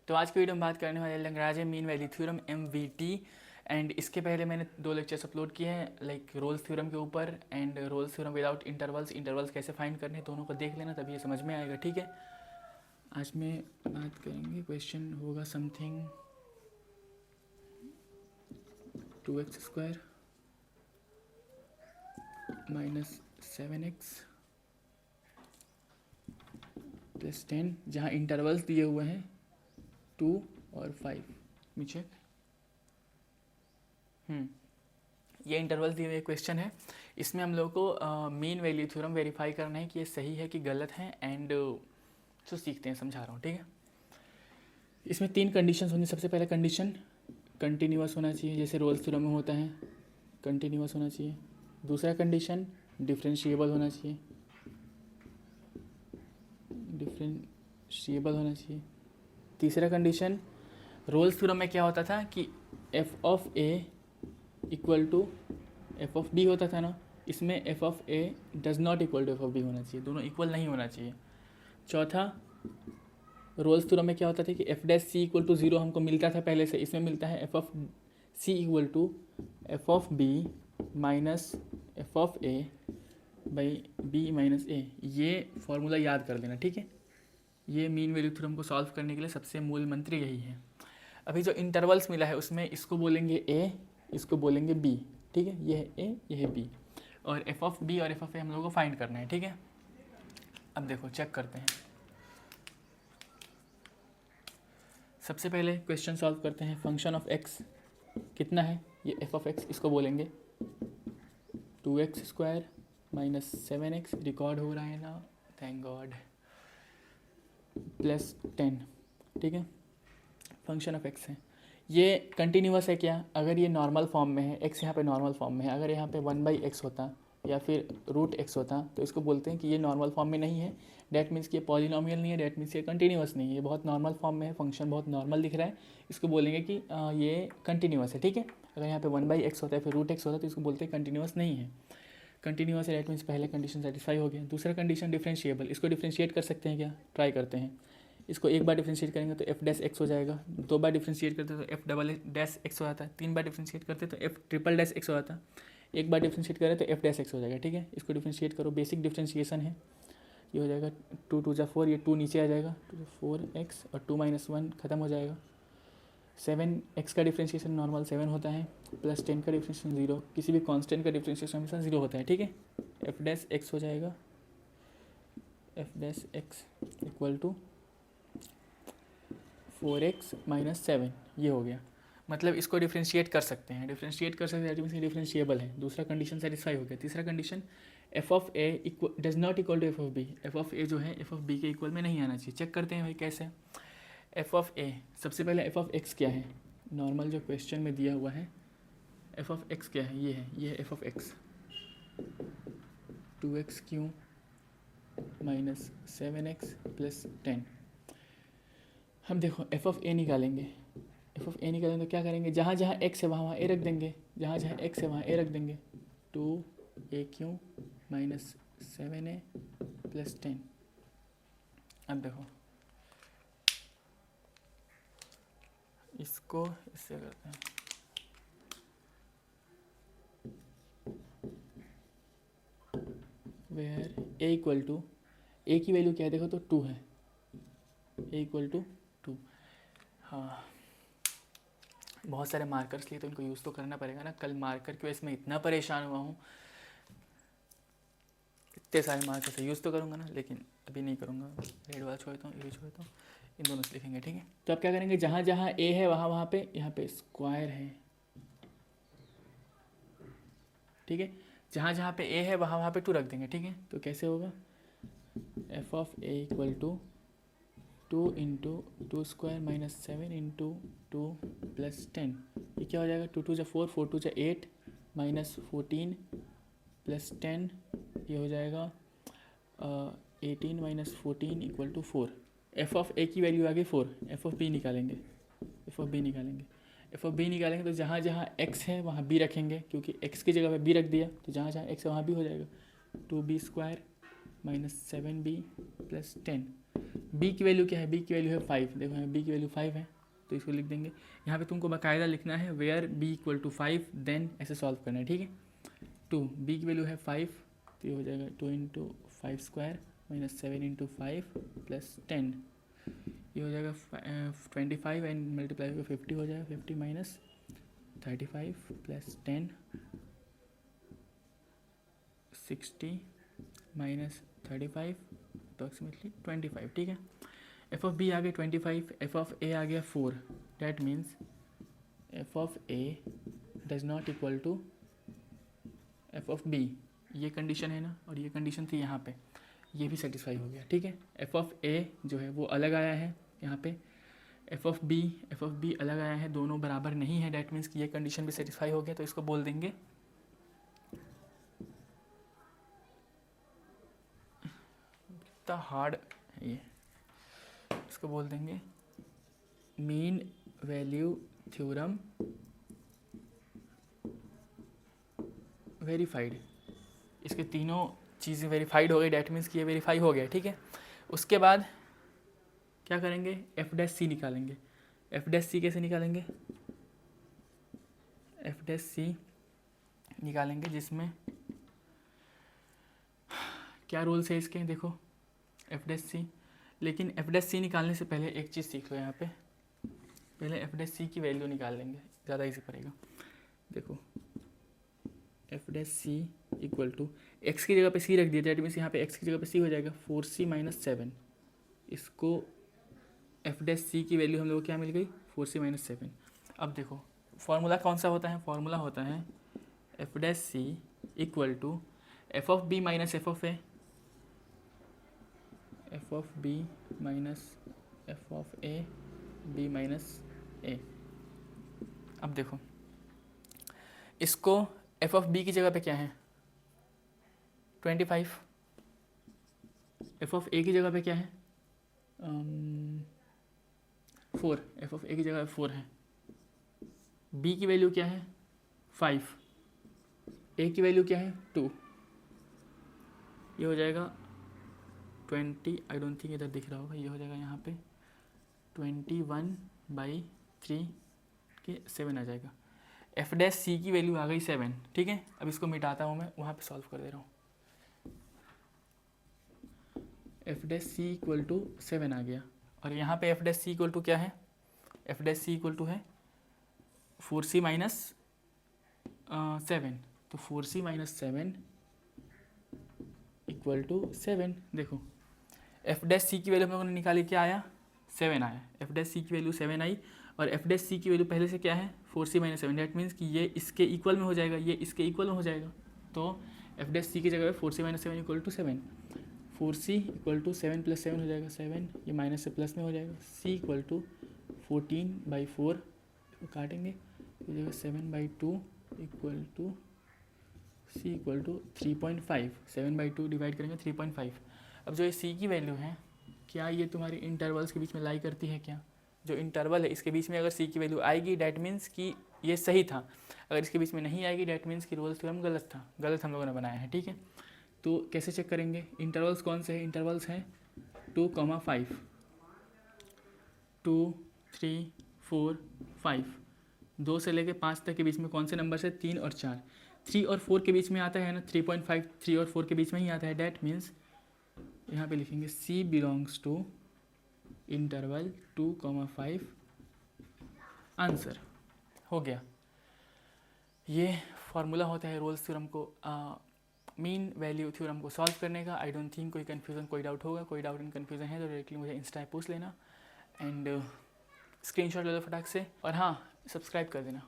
तो आज की वीडियो में बात करने वाले Lagrange mean value theorem MVT। And इसके पहले मैंने 2 लेक्चर्स अपलोड किए हैं लाइक रोल्स थ्योरम के ऊपर and Rolle's theorem without intervals कैसे फाइंड करने, दोनों को देख लेना तभी ये समझ में आएगा। ठीक है, आज में बात करेंगे, क्वेश्चन होगा something 2x² minus 7x plus 10, जहाँ इंटरवल्स दिए हुए हैं 2 और 5। नीचे ये इंटरवल्स दिए हुए क्वेश्चन है। इसमें हम लोग को मीन वैल्यू थ्योरम वेरीफाई करना है कि ये सही है कि गलत है एंड तो सीखते हैं, समझा रहा हूँ। ठीक है, इसमें 3 कंडीशंस होंगी। सबसे पहले कंडीशन कंटिन्यूअस होना चाहिए, जैसे रोल्स थ्योरम में होता है, कंटिन्यूअस होना चाहिए। दूसरा कंडीशन डिफरेंशिएबल होना चाहिए, डिफरेंशिएबल होना चाहिए। तीसरा कंडीशन रोल्स थ्योरम में क्या होता था कि F of A equal to F of B होता था ना, इसमें F of A does not equal to F of B होना चाहिए, दोनों इक्वल नहीं होना चाहिए। चौथा रोल्स थ्योरम में क्या होता था कि F dash C equal to 0 हमको मिलता था पहले से, इसमें मिलता है F of C equal to F of B minus F of A by B minus A. ये फॉर्मूला याद कर लेना। ठीक है, ये मीन वैल्यू थ्योरम को सॉल्व करने के लिए सबसे मूल मंत्र यही है। अभी जो इंटरवल्स मिला है उसमें इसको बोलेंगे ए, इसको बोलेंगे बी। ठीक है, ये है ए, ये है बी, और एफ ऑफ बी और एफ ऑफ ए हम लोगों को फाइंड करना है। ठीक है, अब देखो चेक करते हैं। सबसे पहले क्वेश्चन सॉल्व करते हैं। फंक्शन ऑफ एक्स कितना है, ये एफ ऑफ एक्स, इसको बोलेंगे 2x² माइनस 7x, रिकॉर्ड हो रहा है ना, थैंक गॉड, प्लस 10। ठीक है, फंक्शन ऑफ एक्स है, ये कंटिन्यूअस है क्या, अगर ये नॉर्मल फॉर्म में है, एक्स यहाँ पे नॉर्मल फॉर्म में है, अगर यहाँ पे 1/x होता या फिर √x होता तो इसको बोलते हैं कि ये नॉर्मल फॉर्म में नहीं है, डैट मीन्स कि ये पॉलिनॉमियल नहीं है, डैट मीन्स ये कंटिन्यूअस नहीं है, ये बहुत नॉर्मल फॉर्म में है, फंक्शन बहुत नॉर्मल दिख रहा है, इसको बोलेंगे कि ये कंटिन्यूअस है। ठीक है, अगर यहाँ पे 1/x होता है फिर √x होता तो इसको बोलते हैं कंटिन्यूअस नहीं है। कंटिन्यूअस है, डैट मीन्स पहले कंडीशन सेटिस्फाई हो गया। दूसरा कंडीशन डिफरेंशिएबल, इसको डिफरेंशिएट कर सकते हैं क्या, ट्राई करते हैं। इसको एक बार डिफरेंशिएट करेंगे तो एफ डैश एक्स हो जाएगा, 2 बार डिफरेंशिएट करते तो एफ डबल डैश एक्स हो जाता है, 3 बार डिफरेंशिएट करते तो एफ ट्रिपल डैश एक्स हो जाता है, एक बार डिफरेंशिएट करें तो एफ डैश एक्स हो जाएगा। ठीक है, इसको डिफरेंशिएट करो, बेसिक डिफरेंशिएशन है, ये हो जाएगा 2 2 जा 4, ये 2 नीचे आ जाएगा, 4x और 2 - 1 खत्म हो जाएगा। 7x का डिफरेंशिएशन नॉर्मल 7 होता है, प्लस 10 का डिफरेंशिएशन 0, किसी भी कांस्टेंट का डिफरेंशिएशन हमेशा 0 होता है। ठीक है, एफ डैश एक्स हो जाएगा, F dash X equal to 4x minus 7, ये हो गया। मतलब इसको डिफरेंशिएट कर सकते हैं, डिफरेंशिएट कर सकते हैं, डिफरेंशिएबल है। दूसरा कंडीशन सेटिस्फाई हो गया। तीसरा condition F of A does not equal to F of B, F of A जो है एफ ऑफ बी के इक्वल में नहीं आना चाहिए। चेक करते हैं भाई कैसे। एफ ऑफ ए, सबसे पहले एफ ऑफ एक्स क्या है, नॉर्मल जो क्वेश्चन में दिया हुआ है, एफ ऑफ एक्स क्या है, ये है F of x, 2x³ minus 7x plus 10। हम देखो एफ ऑफ ए निकालेंगे, एफ ऑफ ए निकालेंगे तो क्या करेंगे, जहाँ जहाँ एक्स है वहाँ ए रख देंगे, जहाँ जहाँ एक्स है वहाँ ए रख देंगे, 2a³ माइनस 7a प्लस 10। अब देखो इसको इससे करते हैं, वेयर ए इक्वल टू, ए की वैल्यू क्या है देखो तो 2 है, ए इक्वल टू 2। हाँ, बहुत सारे मार्कर्स लिए तो इनको यूज़ तो करना पड़ेगा ना, कल मार्कर की वजह से मैं इतना परेशान हुआ हूँ, इतने सारे मार्कर से यूज़ तो करूँगा ना, लेकिन अभी नहीं करूँगा, रेड वाला छोड़ता हूँ, ये छोड़ता हूँ, इन दोनों से लिखेंगे। ठीक है, तो अब क्या करेंगे, जहाँ जहाँ ए है वहाँ वहाँ पे, यहाँ पे स्क्वायर है। ठीक है, जहाँ जहाँ पे ए है वहाँ वहाँ पे 2 रख देंगे। ठीक है, तो कैसे होगा, F of A equal to 2 × 2² minus 7 × 2 plus 10, ये क्या हो जाएगा, 2 2 जा 4, 4 2 जा 8 माइनस 14 प्लस 10, ये हो जाएगा 18 minus 14 equal to 4। F of A की वैल्यू आ गई 4, एफ ऑफ बी निकालेंगे, एफ ऑफ बी निकालेंगे, एफ ऑफ बी निकालेंगे तो जहाँ जहाँ एक्स है वहाँ बी रखेंगे, क्योंकि एक्स की जगह पे बी रख दिया तो जहाँ जहाँ एक्स है वहाँ बी हो जाएगा, 2b² -7b प्लस 10। b की वैल्यू क्या है? b की वैल्यू है 5। देखो यहाँ b की वैल्यू 5 है तो इसको लिख देंगे। यहाँ पे तुमको बाकायदा लिखना है where b equal to 5, then ऐसे सॉल्व करना है, ठीक है। 2, b की वैल्यू है 5 तो ये हो जाएगा 2 into 5 square minus 7 into 5 plus 10, ये हो जाएगा 25 एंड मल्टीप्लाई होगा 50 हो जाएगा। 50 माइनस 35 प्लस 10 60 माइनस 35 अप्रॉक्सीमेटली 25, ठीक है। एफ ऑफ बी आ गया 25, एफ ऑफ ए आ गया 4। That means F of A does not equal to F of B. ये कंडीशन है ना, और ये कंडीशन थी यहाँ पे, ये भी सेटिस्फाई हो गया, ठीक है। एफ ऑफ ए जो है वो अलग आया है यहाँ पे, एफ ऑफ बी अलग आया है, दोनों बराबर नहीं है। डैट मीन्स कि ये कंडीशन भी सेटिस्फाई हो गया, तो इसको बोल देंगे कितना हार्ड है ये, इसको बोल देंगे मीन वैल्यू थ्योरम वेरीफाइड। इसके तीनों चीज़ें वेरीफाइड हो गई, डैट मीन्स कि ये वेरीफाई हो गया, ठीक है। उसके बाद क्या करेंगे? एफ डैश सी निकालेंगे। एफ डैश सी कैसे निकालेंगे? एफ डैश सी निकालेंगे जिसमें क्या रूल्स है इसके, देखो एफ डैश सी। लेकिन एफ डैश सी निकालने से पहले एक चीज़ सीख लो यहाँ पे, पहले एफ डैश सी की वैल्यू निकाल लेंगे, ज़्यादा इजी पड़ेगा। देखो F dash C equal to X की जगह पे सी रख दिया, दैट मीन्स यहाँ पे एक्स की जगह पे सी हो जाएगा 4c माइनस 7। इसको एफ डैश सी की वैल्यू हम लोग को क्या मिल गई? 4c minus 7। अब देखो फॉर्मूला कौन सा होता है? फॉर्मूला होता है F dash C equal to F of B minus F of A, F of B minus F of A, B minus A. अब देखो इसको एफ ऑफ बी की जगह पे क्या है? 25। एफ ऑफ ए की जगह पे क्या है? 4। एफ ऑफ ए की जगह 4 है। बी की वैल्यू क्या है? 5। ए की वैल्यू क्या है? 2। ये हो जाएगा 20, आई डोंट थिंक इधर दिख रहा होगा, ये हो जाएगा यहाँ पे 21/3 के 7 आ जाएगा। एफ डैश सी की वैल्यू आ गई 7, ठीक है। अब इसको मिटाता हूँ मैं, वहाँ पे सॉल्व कर दे रहा हूँ। F dash C equal to 7 आ गया, और यहाँ पे F dash C equal to क्या है? F dash C equal to है 4c माइनस 7, तो 4c माइनस 7 इक्वल टू 7। देखो एफ डैश सी की वैल्यू हम लोगों ने निकाली, क्या आया? 7 आया। एफ डैश सी की वैल्यू 7 आई, और एफ डैश सी की वैल्यू पहले से क्या है? 4c minus 7। डैट मीन्स कि ये इसके इक्वल में हो जाएगा, ये इसके इक्वल में हो जाएगा। तो एफ डैश सी की जगह पे 4c minus 7 equal to 7, 4c equal to 7 plus 7 हो जाएगा 7, ये माइनस से प्लस में हो जाएगा। c इक्वल टू 14/4 काटेंगे तो हो जाएगा 7/2 equal to c equal to 3.5। 7/2 divide करेंगे 3.5। अब जो ये c की वैल्यू है, क्या ये तुम्हारी इंटरवल्स के बीच में लाई करती है क्या? जो इंटरवल है इसके बीच में अगर c की वैल्यू आएगी, डैट मीन्स कि ये सही था। अगर इसके बीच में नहीं आएगी, डैट मीन्स कि रोल्स थ्योरम गलत था, गलत हम लोगों ने बनाया है, ठीक है। तो कैसे चेक करेंगे? इंटरवल्स कौन से हैं? इंटरवल्स हैं 2,5, 2, 3, 4, 5। 2 से लेके 5 तक के बीच में कौन से नंबर से? 3 और 4। 3 और 4 के बीच में आता है ना, 3.5 3 और 4 के बीच में ही आता है। डैट मीन्स यहाँ पे लिखेंगे C belongs to interval 2,5। Answer हो गया। ये फार्मूला होता है रोल्स थ्योरम को मीन वैल्यू थ्योरम को सॉल्व करने का। आई डोंट थिंक कोई कन्फ्यूज़न, कोई डाउट होगा। कोई डाउट एंड कन्फ्यूज़न है तो डायरेक्टली मुझे इंस्टा पे पूछ लेना, एंड स्क्रीनशॉट ले लो फटाक से, और हाँ सब्सक्राइब कर देना।